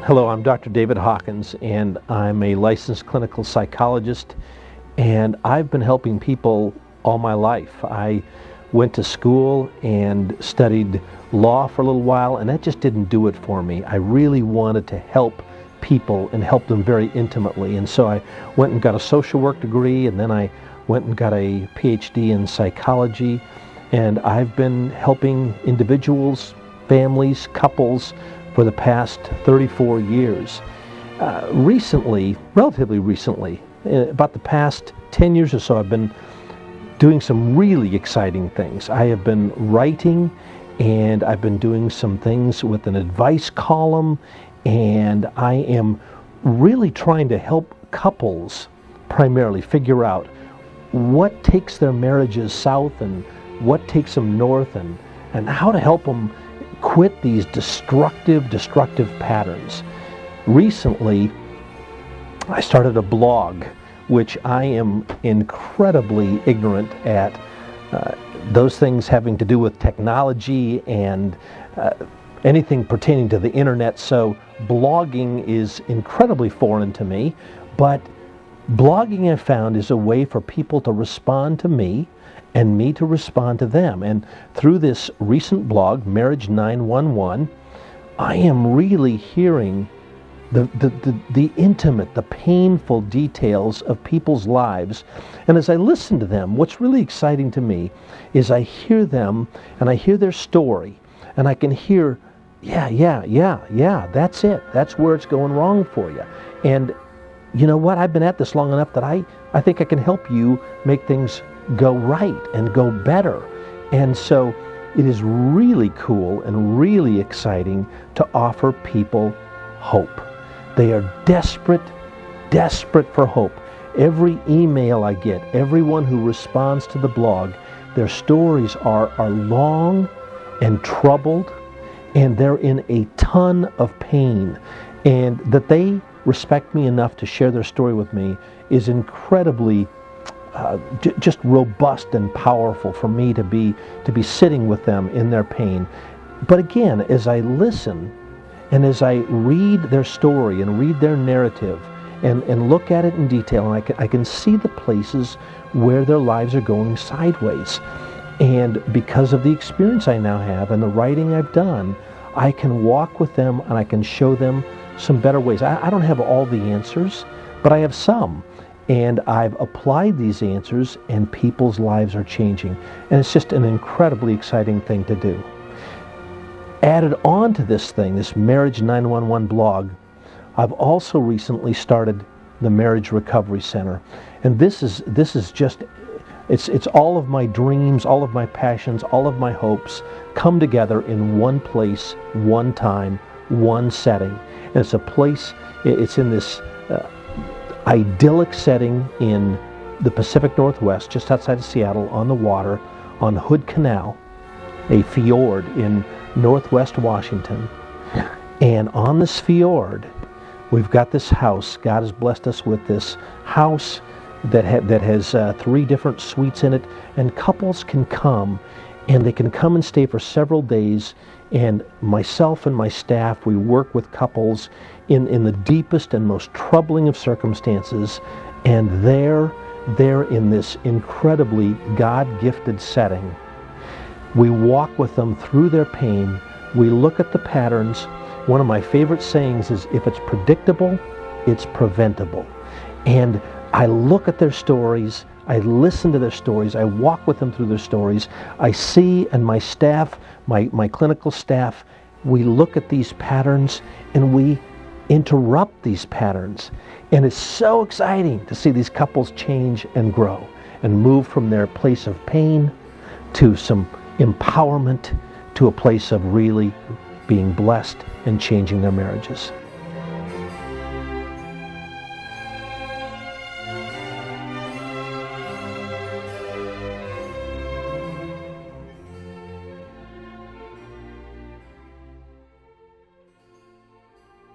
Hello, I'm Dr. David Hawkins, and I'm a licensed clinical psychologist, and I've been helping people all my life. I went to school and studied law for a little while, and that just didn't do it for me. I really wanted to help people and help them very intimately, and so I went and got a social work degree, and then I went and got a PhD in psychology, and I've been helping individuals, families, couples for the past 34 years. Relatively recently, about the past 10 years or so, I've been doing some really exciting things. I have been writing, and I've been doing some things with an advice column, and I am really trying to help couples primarily figure out what takes their marriages south and what takes them north, and how to help them quit these destructive patterns. Recently, I started a blog, which I am incredibly ignorant at. Those things having to do with technology and anything pertaining to the internet, so blogging is incredibly foreign to me, but blogging, I found, is a way for people to respond to me and me to respond to them. And through this recent blog, Marriage 911, I am really hearing the intimate, the painful details of people's lives. And as I listen to them, what's really exciting to me is I hear them and I hear their story, and I can hear, yeah, that's it. That's where it's going wrong for you. And you know what? I've been at this long enough that I think I can help you make things go right and go better. And so it is really cool and really exciting to offer people hope. They are desperate for hope. Every email I get, everyone who responds to the blog, their stories are long and troubled, and they're in a ton of pain. And that they respect me enough to share their story with me is incredibly just robust and powerful for me to be sitting with them in their pain. But again, as I listen and as I read their story and read their narrative and look at it in detail, and I can see the places where their lives are going sideways. And because of the experience I now have and the writing I've done, I can walk with them and I can show them some better ways. I don't have all the answers, but I have some. And I've applied these answers, and people's lives are changing. And it's just an incredibly exciting thing to do. Added on to this thing, this Marriage 911 blog, I've also recently started the Marriage Recovery Center. And this is just, it's all of my dreams, all of my passions, all of my hopes come together in one place, one time, one setting. And it's a place, it's in this idyllic setting in the Pacific Northwest, just outside of Seattle, on the water, on Hood Canal, a fjord in northwest Washington. And on this fjord, we've got this house. God has blessed us with this house that has 3 different suites in it, and couples can come, and they can come and stay for several days. And myself and my staff, we work with couples in the deepest and most troubling of circumstances, and they're in this incredibly God-gifted setting. We walk with them through their pain. We look at the patterns. One of my favorite sayings is, if it's predictable, it's preventable. And I look at their stories, I listen to their stories, I walk with them through their stories. I see, and my staff, my clinical staff, we look at these patterns and we interrupt these patterns. And it's so exciting to see these couples change and grow and move from their place of pain to some empowerment, to a place of really being blessed and changing their marriages.